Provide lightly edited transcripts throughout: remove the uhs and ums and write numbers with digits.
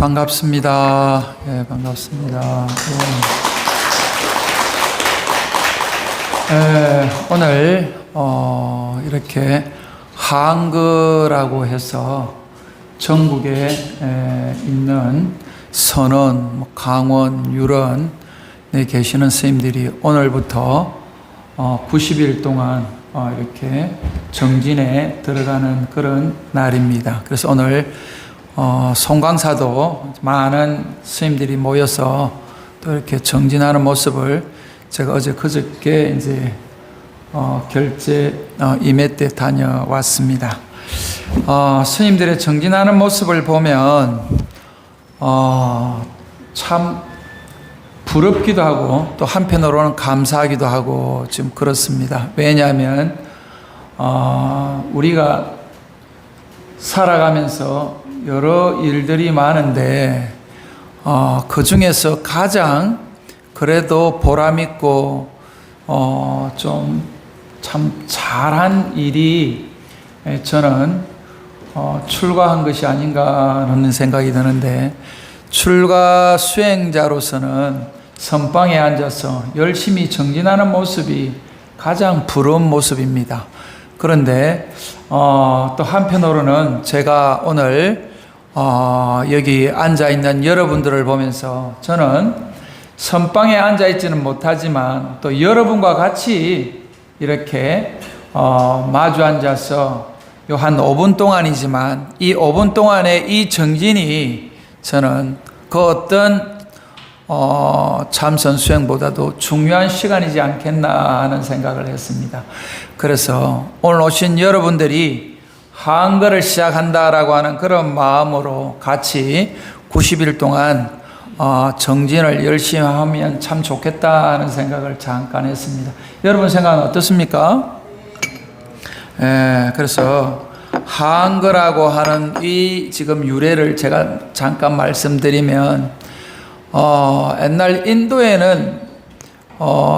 반갑습니다. 예, 반갑습니다. 오늘 이렇게 한글이라고 해서 전국에 있는 선원, 강원, 유런에 계시는 스님들이 오늘부터 90일 동안 이렇게 정진에 들어가는 그런 날입니다. 그래서 오늘 송강사도 많은 스님들이 모여서 또 이렇게 정진하는 모습을 제가 어제 그저께 이제 결제 임해 때 다녀왔습니다. 스님들의 정진하는 모습을 보면 참 부럽기도 하고 또 한편으로는 감사하기도 하고 지금 그렇습니다. 왜냐하면 우리가 살아가면서 여러 일들이 많은데 그 중에서 가장 그래도 보람있고 좀 참 잘한 일이 저는 출가한 것이 아닌가 하는 생각이 드는데, 출가 수행자로서는 선방에 앉아서 열심히 정진하는 모습이 가장 부러운 모습입니다. 그런데 또 한편으로는 제가 오늘 여기 앉아있는 여러분들을 보면서 저는 선방에 앉아있지는 못하지만 또 여러분과 같이 이렇게 마주 앉아서 요 한 5분 동안이지만 이 5분 동안의 이 정진이 저는 그 어떤 참선 수행보다도 중요한 시간이지 않겠나 하는 생각을 했습니다. 그래서 오늘 오신 여러분들이 한글을 시작한다라고 하는 그런 마음으로 같이 90일 동안 정진을 열심히 하면 참 좋겠다는 생각을 잠깐 했습니다. 여러분 생각은 어떻습니까? 그래서 한글이라고 하는 이 지금 유래를 제가 잠깐 말씀드리면, 옛날 인도에는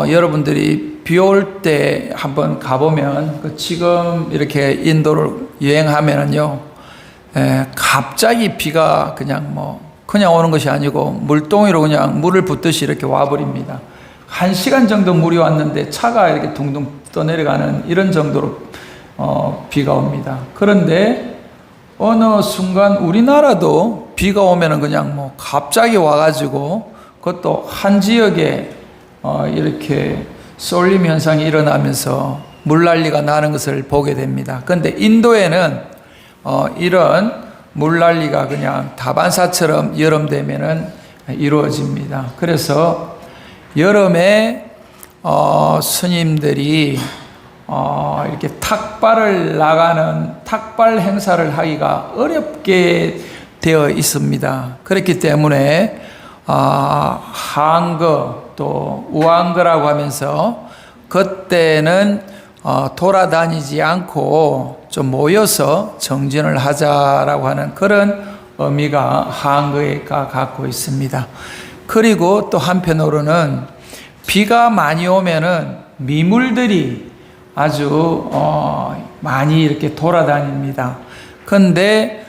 여러분들이 비 올 때 한번 가보면 지금 이렇게 인도를 여행하면은요, 갑자기 비가 그냥 오는 것이 아니고 물동이로 그냥 물을 붓듯이 이렇게 와버립니다. 1시간 정도 물이 왔는데 차가 이렇게 둥둥 떠내려가는 이런 정도로 비가 옵니다. 그런데 어느 순간 우리나라도 비가 오면은 그냥 갑자기 와가지고 그것도 한 지역에 이렇게 쏠림 현상이 일어나면서 물난리가 나는 것을 보게 됩니다. 그런데 인도에는 이런 물난리가 그냥 다반사처럼 여름 되면은 이루어집니다. 그래서 여름에 스님들이 이렇게 탁발을 나가는 탁발 행사를 하기가 어렵게 되어 있습니다. 그렇기 때문에 한거 또 우한거라고 하면서 그때는 돌아다니지 않고 좀 모여서 정진을 하자라고 하는 그런 의미가 한거가 갖고 있습니다. 그리고 또 한편으로는 비가 많이 오면은 미물들이 아주 많이 이렇게 돌아다닙니다. 그런데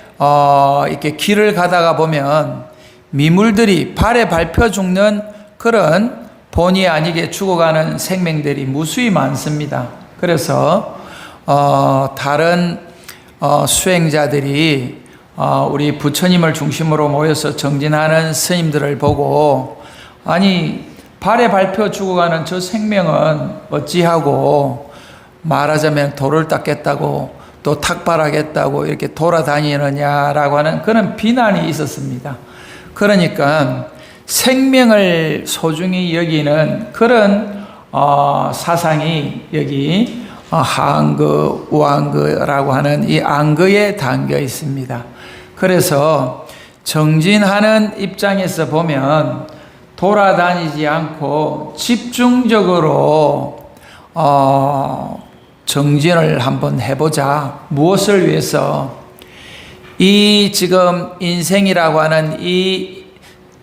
이렇게 길을 가다가 보면 미물들이 발에 밟혀 죽는 그런 본의 아니게 죽어가는 생명들이 무수히 많습니다. 그래서 다른 수행자들이 우리 부처님을 중심으로 모여서 정진하는 스님들을 보고, 아니 발에 밟혀 죽어가는 저 생명은 어찌하고 말하자면 돌을 닦겠다고 또 탁발하겠다고 이렇게 돌아다니느냐라고 하는 그런 비난이 있었습니다. 그러니까 생명을 소중히 여기는 그런 사상이 여기 한거, 우한거라고 하는 이 안거에 담겨 있습니다. 그래서 정진하는 입장에서 보면 돌아다니지 않고 집중적으로 정진을 한번 해보자. 무엇을 위해서? 이 지금 인생이라고 하는 이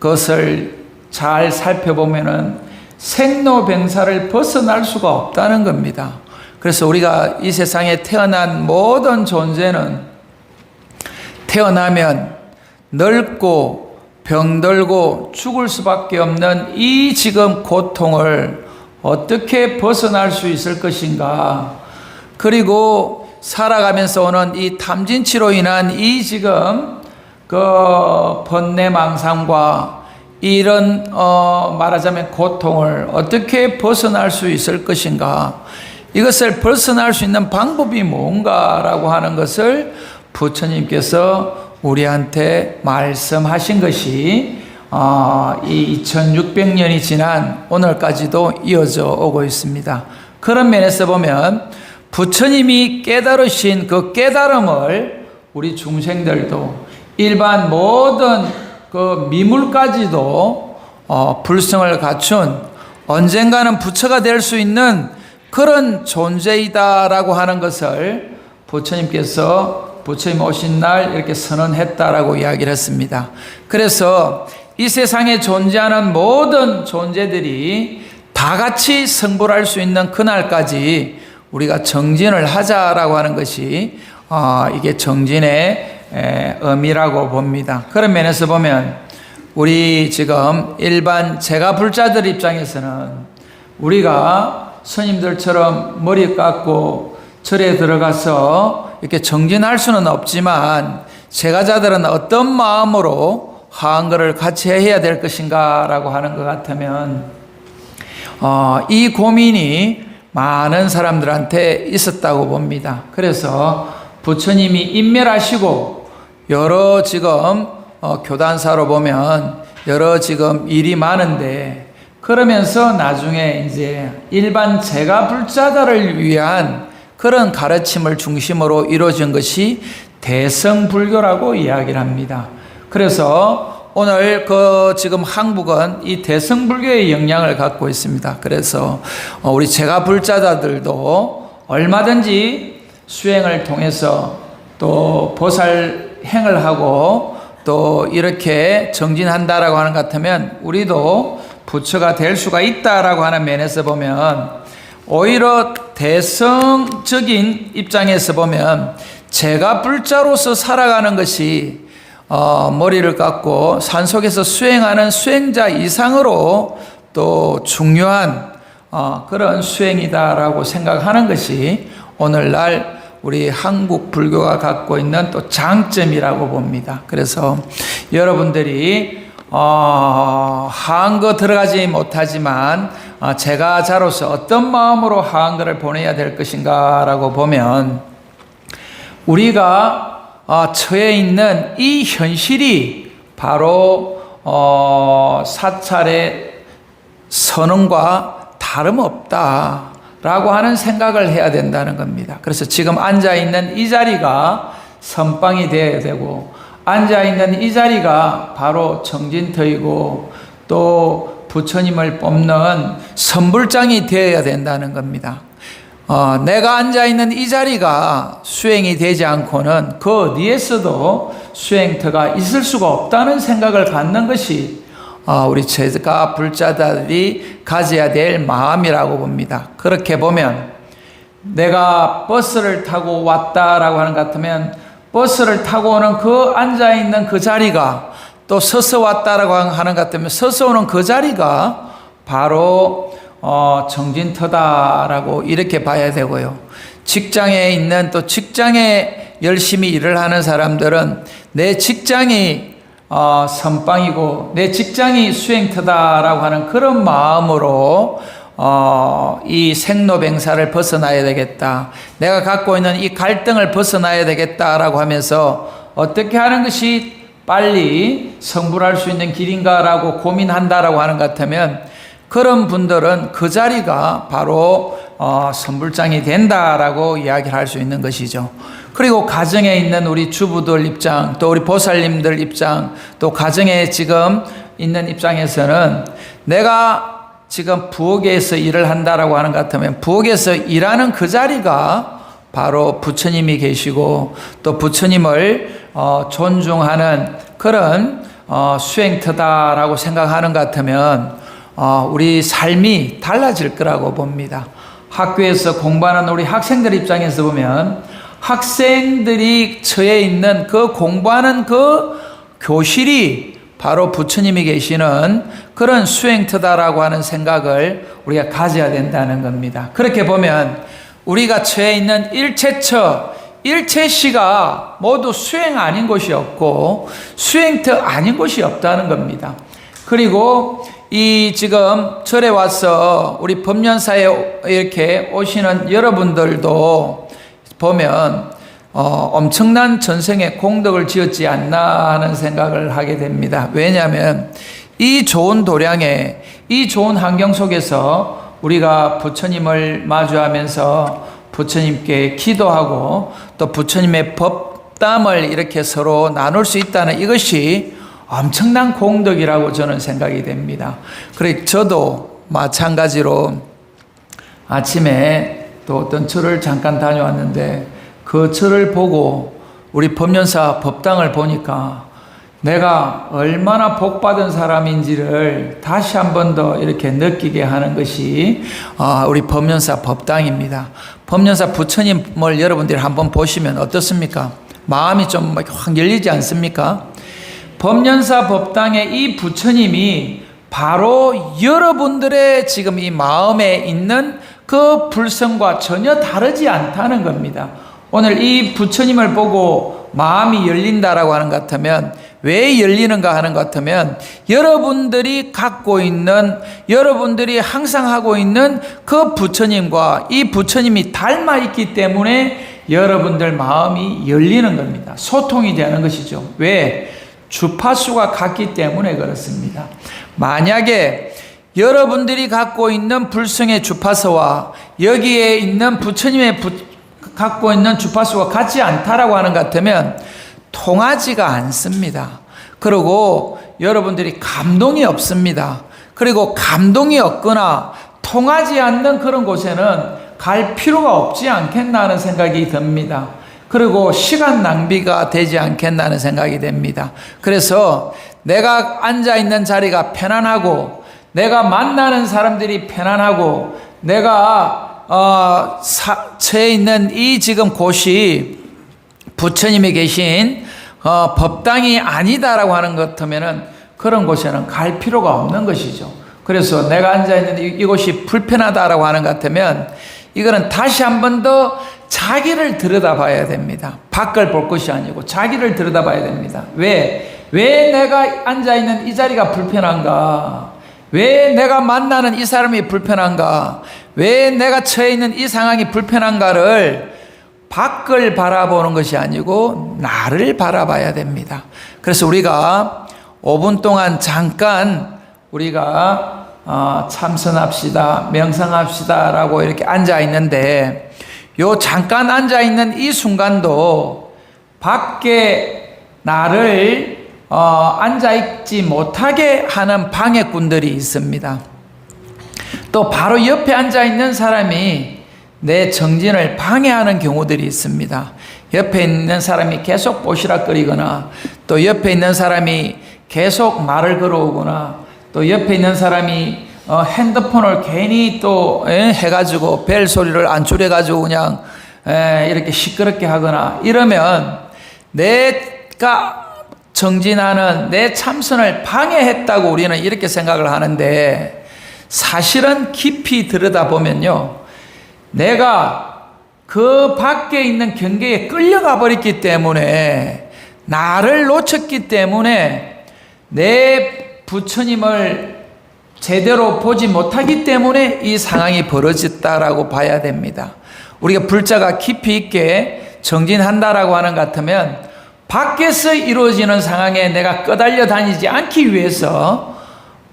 것을 잘 살펴보면은 생로병사를 벗어날 수가 없다는 겁니다. 그래서 우리가 이 세상에 태어난 모든 존재는 태어나면 넓고 병들고 죽을 수밖에 없는 이 지금 고통을 어떻게 벗어날 수 있을 것인가. 그리고 살아가면서 오는 이 탐진치로 인한 이 지금 그 번뇌망상과 이런 말하자면 고통을 어떻게 벗어날 수 있을 것인가. 이것을 벗어날 수 있는 방법이 뭔가라고 하는 것을 부처님께서 우리한테 말씀하신 것이 이 2600년이 지난 오늘까지도 이어져 오고 있습니다. 그런 면에서 보면 부처님이 깨달으신 그 깨달음을 우리 중생들도 일반 모든 그 미물까지도 불성을 갖춘 언젠가는 부처가 될 수 있는 그런 존재이다라고 하는 것을 부처님께서 부처님 오신 날 이렇게 선언했다라고 이야기를 했습니다. 그래서 이 세상에 존재하는 모든 존재들이 다 같이 성불할 수 있는 그날까지 우리가 정진을 하자라고 하는 것이 이게 정진의 의미라고 봅니다. 그런 면에서 보면 우리 지금 일반 제가불자들 입장에서는 우리가 스님들처럼 머리 깎고 절에 들어가서 이렇게 정진할 수는 없지만 제가자들은 어떤 마음으로 화한거를 같이 해야 될 것인가 라고 하는 것 같으면 이 고민이 많은 사람들한테 있었다고 봅니다. 그래서 부처님이 인멸하시고 여러 지금 교단사로 보면 여러 지금 일이 많은데 그러면서 나중에 이제 일반 제가불자들을 위한 그런 가르침을 중심으로 이루어진 것이 대성불교라고 이야기를 합니다. 그래서 오늘 지금 한국은 이 대성불교의 영향을 갖고 있습니다. 그래서 우리 제가불자들도 얼마든지 수행을 통해서 또 보살행을 하고 또 이렇게 정진한다라고 하는 것 같으면 우리도 부처가 될 수가 있다라고 하는 면에서 보면 오히려 대성적인 입장에서 보면 제가불자로서 살아가는 것이 머리를 깎고 산속에서 수행하는 수행자 이상으로 또 중요한 그런 수행이다라고 생각하는 것이 오늘날 우리 한국 불교가 갖고 있는 또 장점이라고 봅니다. 그래서 여러분들이 하한거 들어가지 못하지만 제가자로서 어떤 마음으로 하한거를 보내야 될 것인가 라고 보면 우리가 처해 있는 이 현실이 바로 사찰의 선언과 다름없다 라고 하는 생각을 해야 된다는 겁니다. 그래서 지금 앉아있는 이 자리가 선방이 되어야 되고 앉아있는 이 자리가 바로 정진터이고 또 부처님을 뽑는 선불장이 되어야 된다는 겁니다. 내가 앉아있는 이 자리가 수행이 되지 않고는 그 어디에서도 수행터가 있을 수가 없다는 생각을 갖는 것이 우리 제가불자들이 가져야 될 마음이라고 봅니다. 그렇게 보면 내가 버스를 타고 왔다라고 하는 것 같으면 버스를 타고 오는 그 앉아있는 그 자리가 또 서서 왔다라고 하는 것 같으면 서서 오는 그 자리가 바로 정진터다라고 이렇게 봐야 되고요. 직장에 있는 또 직장에 열심히 일을 하는 사람들은 내 직장이 선방이고 내 직장이 수행터다라고 하는 그런 마음으로 이 생로병사를 벗어나야 되겠다. 내가 갖고 있는 이 갈등을 벗어나야 되겠다라고 하면서 어떻게 하는 것이 빨리 성불할 수 있는 길인가라고 고민한다라고 하는 것 같으면 그런 분들은 그 자리가 바로 선불장이 된다라고 이야기를 할 수 있는 것이죠. 그리고 가정에 있는 우리 주부들 입장, 또 우리 보살님들 입장, 또 가정에 지금 있는 입장에서는 내가 지금 부엌에서 일을 한다라고 하는 것 같으면 부엌에서 일하는 그 자리가 바로 부처님이 계시고 또 부처님을 존중하는 그런 수행터다라고 생각하는 것 같으면 우리 삶이 달라질 거라고 봅니다. 학교에서 공부하는 우리 학생들 입장에서 보면 학생들이 처해 있는 그 공부하는 그 교실이 바로 부처님이 계시는 그런 수행터다라고 하는 생각을 우리가 가져야 된다는 겁니다. 그렇게 보면 우리가 처해 있는 일체처, 일체시가 모두 수행 아닌 곳이 없고 수행터 아닌 곳이 없다는 겁니다. 그리고 이 지금 절에 와서 우리 법련사에 이렇게 오시는 여러분들도 보면 엄청난 전생에 공덕을 지었지 않나 하는 생각을 하게 됩니다. 왜냐하면 이 좋은 도량에, 이 좋은 환경 속에서 우리가 부처님을 마주하면서 부처님께 기도하고 또 부처님의 법담을 이렇게 서로 나눌 수 있다는 이것이 엄청난 공덕이라고 저는 생각이 됩니다. 그래 저도 마찬가지로 아침에 또 어떤 절을 잠깐 다녀왔는데 그 절을 보고 우리 법련사 법당을 보니까 내가 얼마나 복받은 사람인지를 다시 한 번 더 이렇게 느끼게 하는 것이 우리 법련사 법당입니다. 법련사 부처님을 여러분들이 한번 보시면 어떻습니까? 마음이 좀 확 열리지 않습니까? 법련사 법당의 이 부처님이 바로 여러분들의 지금 이 마음에 있는 그 불성과 전혀 다르지 않다는 겁니다. 오늘 이 부처님을 보고 마음이 열린다라고 하는 것 같으면 왜 열리는가 하는 것 같으면 여러분들이 갖고 있는, 여러분들이 항상 하고 있는 그 부처님과 이 부처님이 닮아 있기 때문에 여러분들 마음이 열리는 겁니다. 소통이 되는 것이죠. 왜? 주파수가 같기 때문에 그렇습니다. 만약에 여러분들이 갖고 있는 불성의 주파수와 여기에 있는 부처님의 갖고 있는 주파수가 같지 않다라고 하는 것 같으면 통하지가 않습니다. 그리고 여러분들이 감동이 없습니다. 그리고 감동이 없거나 통하지 않는 그런 곳에는 갈 필요가 없지 않겠나 하는 생각이 듭니다. 그리고 시간 낭비가 되지 않겠나 하는 생각이 됩니다. 그래서 내가 앉아있는 자리가 편안하고 내가 만나는 사람들이 편안하고 내가 처해 있는 이 지금 곳이 부처님이 계신 법당이 아니다라고 하는 것 같으면은 그런 곳에는 갈 필요가 없는 것이죠. 그래서 내가 앉아있는 이곳이 불편하다라고 하는 것 같으면 이거는 다시 한 번 더 자기를 들여다봐야 됩니다. 밖을 볼 것이 아니고 자기를 들여다봐야 됩니다. 왜 내가 앉아있는 이 자리가 불편한가? 왜 내가 만나는 이 사람이 불편한가? 왜 내가 처해 있는 이 상황이 불편한가를 밖을 바라보는 것이 아니고 나를 바라봐야 됩니다. 그래서 우리가 5분 동안 잠깐 우리가 참선합시다, 명상합시다 라고 이렇게 앉아 있는데 요 잠깐 앉아 있는 이 순간도 밖에 나를 앉아 있지 못하게 하는 방해꾼들이 있습니다. 또 바로 옆에 앉아 있는 사람이 내 정진을 방해하는 경우들이 있습니다. 옆에 있는 사람이 계속 보시락거리거나 또 옆에 있는 사람이 계속 말을 걸어오거나 또 옆에 있는 사람이 핸드폰을 괜히 또 해가지고 벨 소리를 안 줄여가지고 그냥 이렇게 시끄럽게 하거나 이러면 내가 정진하는 내 참선을 방해했다고 우리는 이렇게 생각을 하는데 사실은 깊이 들여다보면요, 내가 그 밖에 있는 경계에 끌려가 버렸기 때문에 나를 놓쳤기 때문에 내 부처님을 제대로 보지 못하기 때문에 이 상황이 벌어졌다라고 봐야 됩니다. 우리가 불자가 깊이 있게 정진한다라고 하는 것 같으면 밖에서 이루어지는 상황에 내가 끄달려 다니지 않기 위해서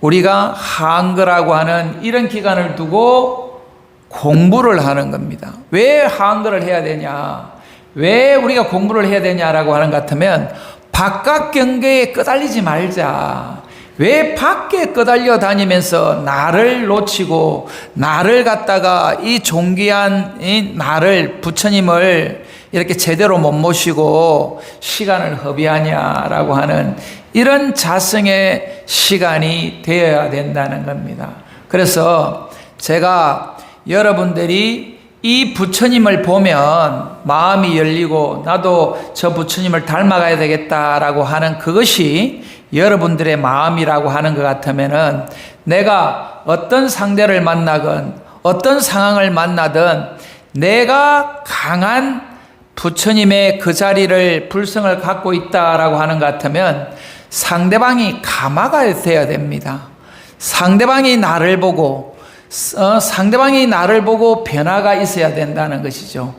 우리가 한거라고 하는 이런 기간을 두고 공부를 하는 겁니다. 왜 한거를 해야 되냐? 왜 우리가 공부를 해야 되냐라고 하는 것 같으면 바깥 경계에 끄달리지 말자. 왜 밖에 끄달려 다니면서 나를 놓치고 나를 갖다가 이 존귀한 이 나를 부처님을 이렇게 제대로 못 모시고 시간을 허비하냐라고 하는 이런 자성의 시간이 되어야 된다는 겁니다. 그래서 제가 여러분들이 이 부처님을 보면 마음이 열리고 나도 저 부처님을 닮아가야 되겠다라고 하는 그것이 여러분들의 마음이라고 하는 것 같으면은 내가 어떤 상대를 만나건 어떤 상황을 만나든 내가 강한 부처님의 그 자리를 불성을 갖고 있다라고 하는 것 같으면 상대방이 감화가 돼야 됩니다. 상대방이 나를 보고 변화가 있어야 된다는 것이죠.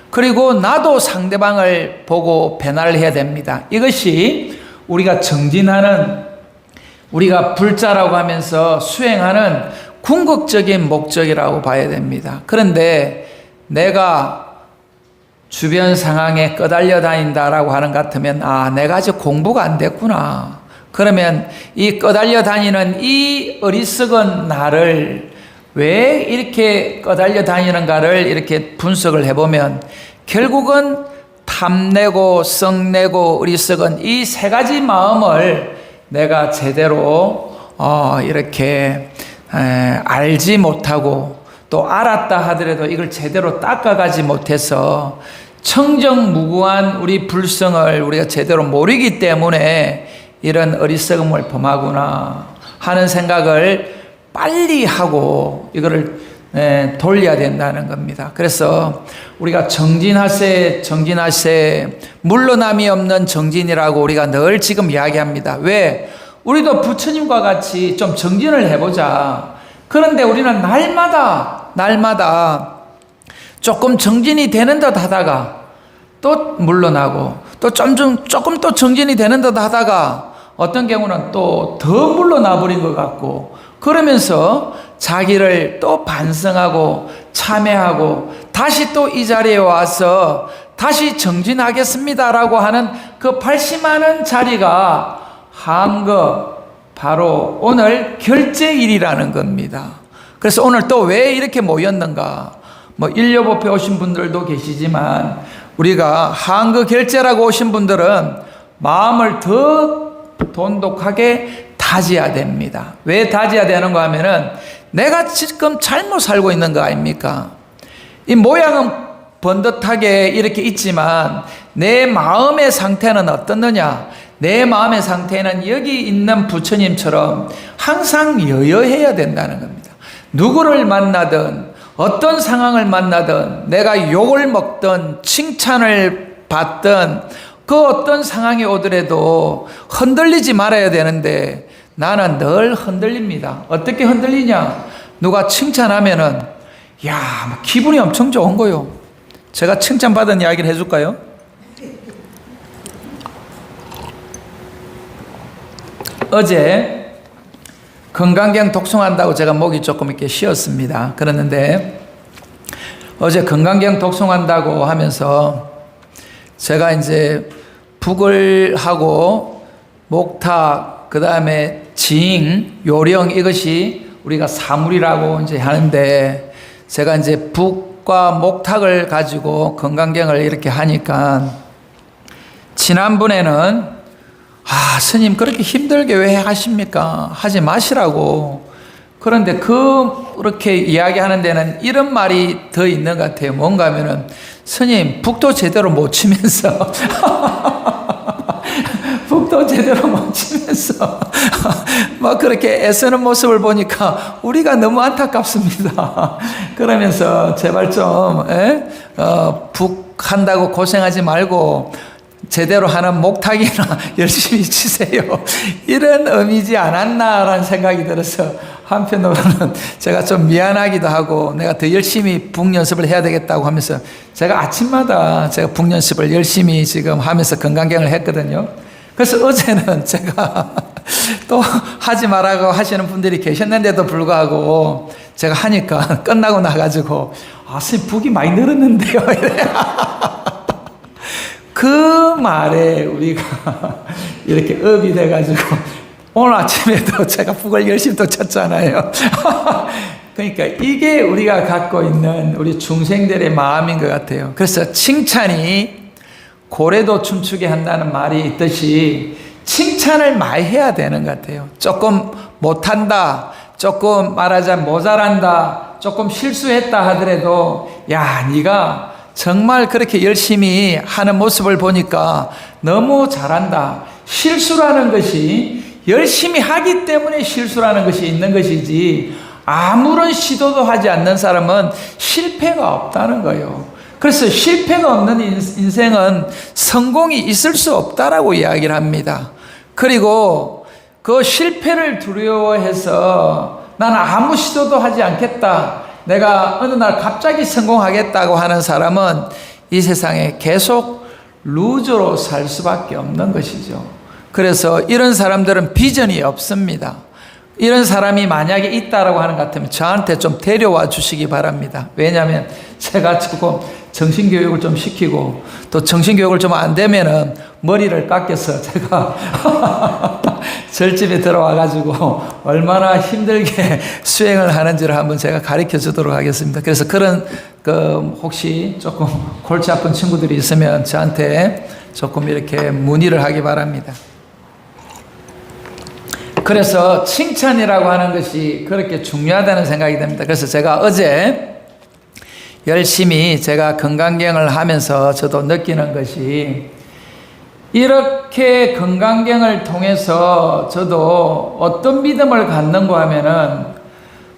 그리고 나도 상대방을 보고 변화를 해야 됩니다. 이것이 우리가 정진하는, 우리가 불자라고 하면서 수행하는 궁극적인 목적이라고 봐야 됩니다. 그런데 내가 주변 상황에 꺼달려 다닌다라고 하는 것 같으면 내가 아직 공부가 안 됐구나. 그러면 이 꺼달려 다니는 이 어리석은 나를 왜 이렇게 꺼달려 다니는가를 이렇게 분석을 해보면 결국은 탐내고 썩내고 어리석은 이 세 가지 마음을 내가 제대로 이렇게 알지 못하고 또 알았다 하더라도 이걸 제대로 닦아가지 못해서 청정무구한 우리 불성을 우리가 제대로 모르기 때문에 이런 어리석음을 범하구나 하는 생각을 빨리 하고 이거를 돌려야 된다는 겁니다. 그래서 우리가 정진하세 물러남이 없는 정진이라고 우리가 늘 지금 이야기합니다. 왜? 우리도 부처님과 같이 좀 정진을 해보자. 그런데 우리는 날마다 조금 정진이 되는 듯 하다가 또 물러나고 또 조금 또 정진이 되는 듯 하다가 어떤 경우는 또 더 물러나 버린 것 같고 그러면서 자기를 또 반성하고 참회하고 다시 또 이 자리에 와서 다시 정진하겠습니다라고 하는 그 발심하는 자리가 바로 오늘 결제일이라는 겁니다. 그래서 오늘 또 왜 이렇게 모였는가? 인려법회 오신 분들도 계시지만 우리가 한거 결제라고 오신 분들은 마음을 더 돈독하게 다져야 됩니다. 왜 다져야 되는가 하면은 내가 지금 잘못 살고 있는 거 아닙니까? 이 모양은 번듯하게 이렇게 있지만 내 마음의 상태는 어떻느냐? 내 마음의 상태는 여기 있는 부처님처럼 항상 여여해야 된다는 겁니다. 누구를 만나든 어떤 상황을 만나든 내가 욕을 먹든 칭찬을 받든 그 어떤 상황이 오더라도 흔들리지 말아야 되는데 나는 늘 흔들립니다. 어떻게 흔들리냐? 누가 칭찬하면은 기분이 엄청 좋은 거요. 제가 칭찬받은 이야기를 해줄까요? 어제 건강경 독송한다고 제가 목이 조금 이렇게 쉬었습니다. 그랬는데 어제 건강경 독송한다고 하면서 제가 이제 북을 하고 목탁, 그 다음에 징, 요령 이것이 우리가 사물이라고 이제 하는데 제가 이제 북과 목탁을 가지고 건강경을 이렇게 하니까 지난번에는 스님 그렇게 힘들게 왜 하십니까? 하지 마시라고. 그런데 그렇게 이야기하는 데는 이런 말이 더 있는 것 같아요. 뭔가 하면은 스님 북도 제대로 못 치면서 북도 제대로 못 치면서 막 그렇게 애쓰는 모습을 보니까 우리가 너무 안타깝습니다. 그러면서 제발 좀 북 한다고 고생하지 말고 제대로 하는 목탁이나 열심히 치세요. 이런 의미지 않았나라는 생각이 들어서 한편으로는 제가 좀 미안하기도 하고 내가 더 열심히 북 연습을 해야 되겠다고 하면서 제가 아침마다 제가 북 연습을 열심히 지금 하면서 건강경을 했거든요. 그래서 어제는 제가 또 하지 말라고 하시는 분들이 계셨는데도 불구하고 제가 하니까 끝나고 나가지고 선생님 북이 많이 늘었는데요. 그 말에 우리가 이렇게 업이 돼가지고 오늘 아침에도 제가 북을 열심히 또 쳤잖아요. 그러니까 이게 우리가 갖고 있는 우리 중생들의 마음인 것 같아요. 그래서 칭찬이 고래도 춤추게 한다는 말이 있듯이 칭찬을 많이 해야 되는 것 같아요. 조금 못한다, 조금 말하자면 모자란다, 조금 실수했다 하더라도 네가 정말 그렇게 열심히 하는 모습을 보니까 너무 잘한다. 실수라는 것이 열심히 하기 때문에 실수라는 것이 있는 것이지, 아무런 시도도 하지 않는 사람은 실패가 없다는 거예요. 그래서 실패가 없는 인생은 성공이 있을 수 없다라고 이야기를 합니다. 그리고 그 실패를 두려워해서 나는 아무 시도도 하지 않겠다, 내가 어느 날 갑자기 성공하겠다고 하는 사람은 이 세상에 계속 루저로 살 수밖에 없는 것이죠. 그래서 이런 사람들은 비전이 없습니다. 이런 사람이 만약에 있다라고 하는 것 같으면 저한테 좀 데려와 주시기 바랍니다. 왜냐하면 제가 조금 정신교육을 좀 시키고, 또 정신교육을 좀 안 되면은 머리를 깎여서 제가 절집에 들어와 가지고 얼마나 힘들게 수행을 하는지를 한번 제가 가르쳐 주도록 하겠습니다. 그래서 그런 혹시 조금 골치 아픈 친구들이 있으면 저한테 조금 이렇게 문의를 하기 바랍니다. 그래서 칭찬이라고 하는 것이 그렇게 중요하다는 생각이 듭니다. 그래서 제가 어제 열심히 제가 건강경을 하면서 저도 느끼는 것이, 이렇게 건강경을 통해서 저도 어떤 믿음을 갖는가 하면은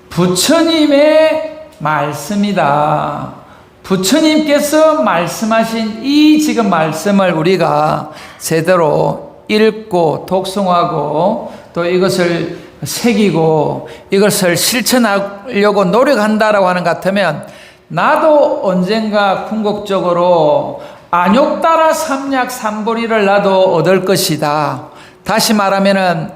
부처님의 말씀이다. 부처님께서 말씀하신 이 지금 말씀을 우리가 제대로 읽고 독송하고 또 이것을 새기고 이것을 실천하려고 노력한다라고 하는 것 같으면, 나도 언젠가 궁극적으로 안욕따라 삼약 삼보리를 나도 얻을 것이다. 다시 말하면은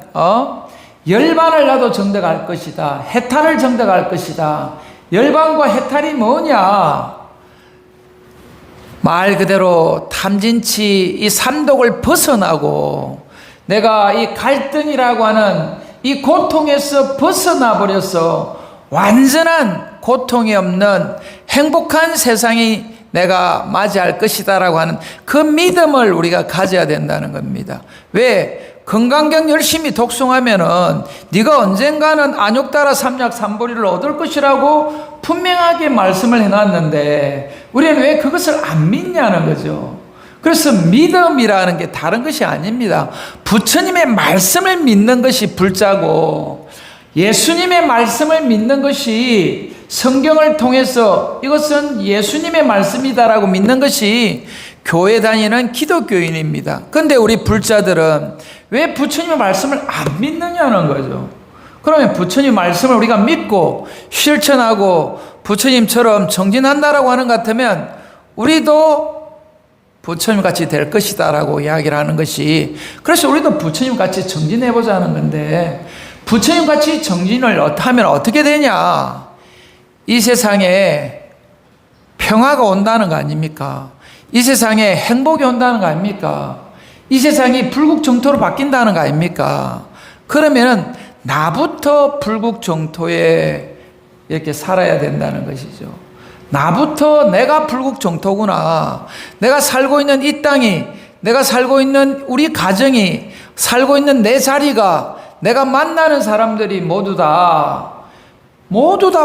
열반을 나도 정득할 것이다. 해탈을 정득할 것이다. 열반과 해탈이 뭐냐? 말 그대로 탐진치 이 삼독을 벗어나고, 내가 이 갈등이라고 하는 이 고통에서 벗어나 버려서 완전한 고통이 없는 행복한 세상이 내가 맞이할 것이다라고 하는 그 믿음을 우리가 가져야 된다는 겁니다. 왜? 건강경 열심히 독송하면은 네가 언젠가는 안욕따라 삼약 삼보리를 얻을 것이라고 분명하게 말씀을 해놨는데 우리는 왜 그것을 안 믿냐는 거죠. 그래서 믿음이라는 게 다른 것이 아닙니다. 부처님의 말씀을 믿는 것이 불자고, 예수님의 말씀을 믿는 것이, 성경을 통해서 이것은 예수님의 말씀이다라고 믿는 것이 교회 다니는 기독교인입니다. 그런데 우리 불자들은 왜 부처님의 말씀을 안 믿느냐는 거죠. 그러면 부처님 말씀을 우리가 믿고 실천하고 부처님처럼 정진한다라고 하는 것 같으면 우리도 부처님 같이 될 것이다 라고 이야기를 하는 것이, 그래서 우리도 부처님 같이 정진해 보자는 건데, 부처님 같이 정진을 하면 어떻게 되냐? 이 세상에 평화가 온다는 거 아닙니까? 이 세상에 행복이 온다는 거 아닙니까? 이 세상이 불국정토로 바뀐다는 거 아닙니까? 그러면 나부터 불국정토에 이렇게 살아야 된다는 것이죠. 나부터 내가 불국정토구나. 내가 살고 있는 이 땅이, 내가 살고 있는 우리 가정이, 살고 있는 내 자리가, 내가 만나는 사람들이 모두 다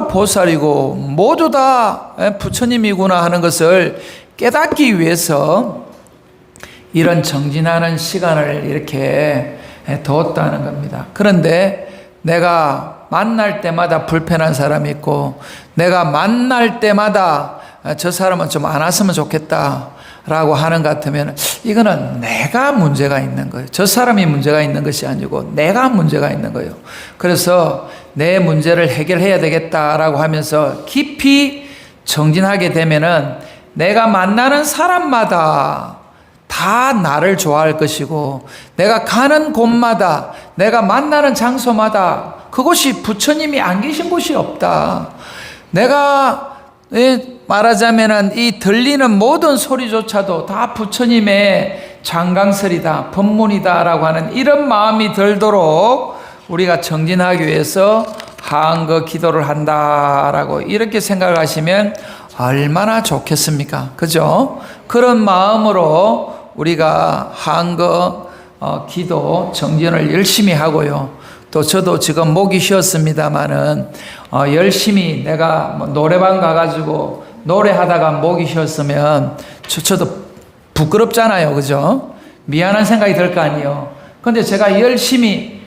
보살이고 모두 다 부처님이구나 하는 것을 깨닫기 위해서 이런 정진하는 시간을 이렇게 두었다는 겁니다. 그런데 내가 만날 때마다 불편한 사람이 있고, 내가 만날 때마다 저 사람은 좀 안 왔으면 좋겠다라고 하는 것 같으면 이거는 내가 문제가 있는 거예요. 저 사람이 문제가 있는 것이 아니고 내가 문제가 있는 거예요. 그래서 내 문제를 해결해야 되겠다라고 하면서 깊이 정진하게 되면은 내가 만나는 사람마다 다 나를 좋아할 것이고, 내가 가는 곳마다, 내가 만나는 장소마다 그곳이 부처님이 안 계신 곳이 없다. 내가 말하자면은 이 들리는 모든 소리조차도 다 부처님의 장강설이다, 법문이다라고 하는 이런 마음이 들도록 우리가 정진하기 위해서 하은거 기도를 한다라고 이렇게 생각하시면 얼마나 좋겠습니까? 그죠? 그런 마음으로 우리가 하은거 기도 정진을 열심히 하고요. 또 저도 지금 목이 쉬었습니다마는 열심히 내가 노래방 가가지고 노래하다가 목이 쉬었으면 저도 부끄럽잖아요. 그죠? 미안한 생각이 들 거 아니에요. 근데 제가 열심히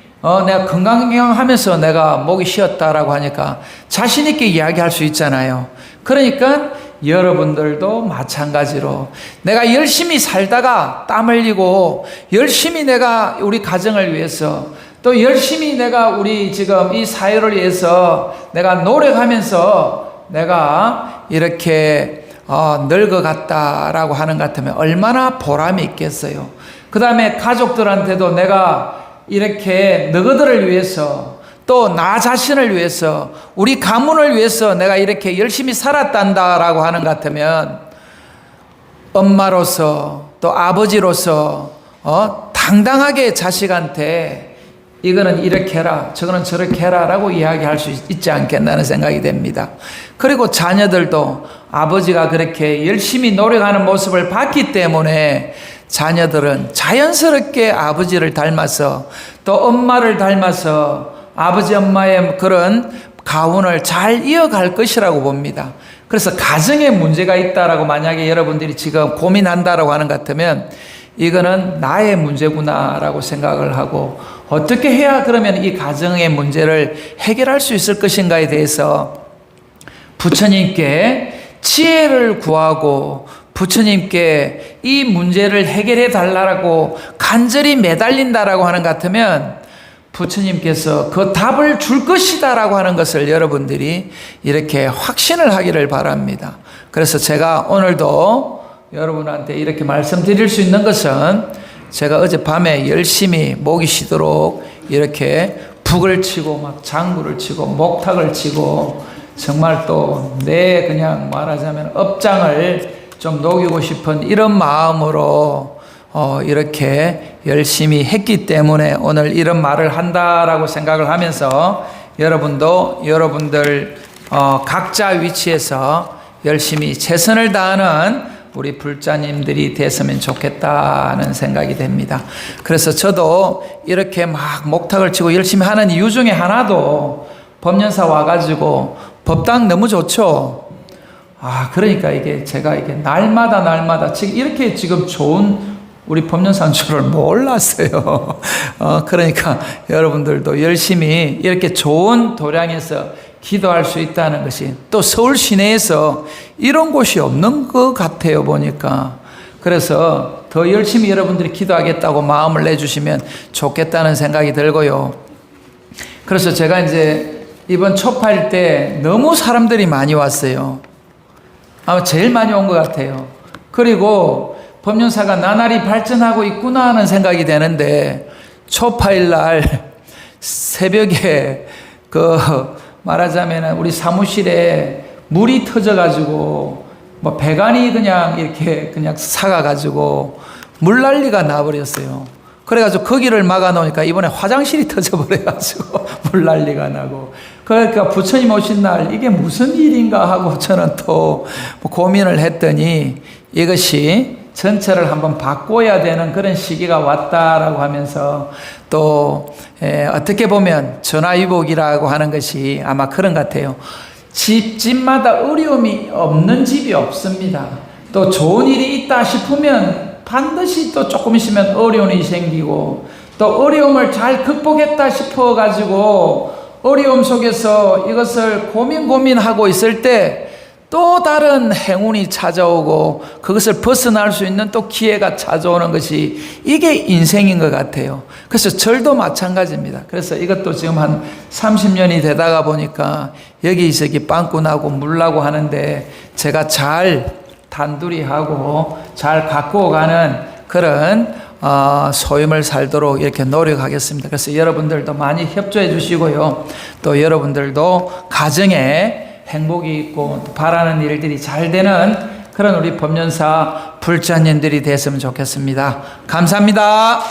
내가 건강하면서 내가 목이 쉬었다라고 하니까 자신 있게 이야기할 수 있잖아요. 그러니까 여러분들도 마찬가지로 내가 열심히 살다가 땀 흘리고 열심히 내가 우리 가정을 위해서 또 열심히 내가 우리 지금 이 사회를 위해서 내가 노력하면서 내가 이렇게 늙어갔다라고 하는 것 같으면 얼마나 보람이 있겠어요. 그 다음에 가족들한테도 내가 이렇게 너희들을 위해서 또 나 자신을 위해서 우리 가문을 위해서 내가 이렇게 열심히 살았단다라고 하는 것 같으면 엄마로서 또 아버지로서 당당하게 자식한테 이거는 이렇게 해라 저거는 저렇게 해라 라고 이야기할 수 있지 않겠나는 생각이 됩니다. 그리고 자녀들도 아버지가 그렇게 열심히 노력하는 모습을 봤기 때문에 자녀들은 자연스럽게 아버지를 닮아서 또 엄마를 닮아서 아버지 엄마의 그런 가문을 잘 이어갈 것이라고 봅니다. 그래서 가정에 문제가 있다라고 만약에 여러분들이 지금 고민한다라고 하는 것 같으면 이거는 나의 문제구나라고 생각을 하고 어떻게 해야 그러면 이 가정의 문제를 해결할 수 있을 것인가에 대해서 부처님께 지혜를 구하고 부처님께 이 문제를 해결해 달라고 간절히 매달린다라고 하는 것 같으면 부처님께서 그 답을 줄 것이다라고 하는 것을 여러분들이 이렇게 확신을 하기를 바랍니다. 그래서 제가 오늘도 여러분한테 이렇게 말씀드릴 수 있는 것은 제가 어젯밤에 열심히 목이 쉬도록 이렇게 북을 치고 막 장구를 치고 목탁을 치고 정말 또 내 그냥 말하자면 업장을 좀 녹이고 싶은 이런 마음으로 이렇게 열심히 했기 때문에 오늘 이런 말을 한다라고 생각을 하면서 여러분도 여러분들 각자 위치에서 열심히 최선을 다하는 우리 불자님들이 됐으면 좋겠다는 생각이 됩니다. 그래서 저도 이렇게 막 목탁을 치고 열심히 하는 이유 중에 하나도 법연사 와가지고 법당 너무 좋죠. 그러니까 이게 제가 이게 날마다 지금 이렇게 지금 좋은 우리 법연사인 줄을 몰랐어요. 그러니까 여러분들도 열심히 이렇게 좋은 도량에서 기도할 수 있다는 것이 또 서울 시내에서 이런 곳이 없는 것 같아요 보니까. 그래서 더 열심히 여러분들이 기도하겠다고 마음을 내주시면 좋겠다는 생각이 들고요. 그래서 제가 이제 이번 초파일 때 너무 사람들이 많이 왔어요. 아마 제일 많이 온 것 같아요. 그리고 법연사가 나날이 발전하고 있구나 하는 생각이 되는데 초파일 날 새벽에 말하자면 우리 사무실에 물이 터져가지고 뭐 배관이 그냥 이렇게 그냥 사가가지고 물난리가 나버렸어요. 그래가지고 거기를 막아놓으니까 이번에 화장실이 터져버려가지고 물난리가 나고 그러니까 부처님 오신 날 이게 무슨 일인가 하고 저는 또 고민을 했더니 이것이 전체를 한번 바꿔야 되는 그런 시기가 왔다라고 하면서 또 어떻게 보면 전화위복이라고 하는 것이 아마 그런 것 같아요. 집마다 어려움이 없는 집이 없습니다. 또 좋은 일이 있다 싶으면 반드시 또 조금 있으면 어려움이 생기고 또 어려움을 잘 극복했다 싶어가지고 어려움 속에서 이것을 고민하고 있을 때 또 다른 행운이 찾아오고 그것을 벗어날 수 있는 또 기회가 찾아오는 것이 이게 인생인 것 같아요. 그래서 절도 마찬가지입니다. 그래서 이것도 지금 한 30년이 되다가 보니까 여기저기 빵꾸 나고 물나고 하는데 제가 잘 단둘이 하고 잘 갖고 가는 그런 소임을 살도록 이렇게 노력하겠습니다. 그래서 여러분들도 많이 협조해 주시고요. 또 여러분들도 가정에 행복이 있고 바라는 일들이 잘 되는 그런 우리 법연사 불자님들이 됐으면 좋겠습니다. 감사합니다.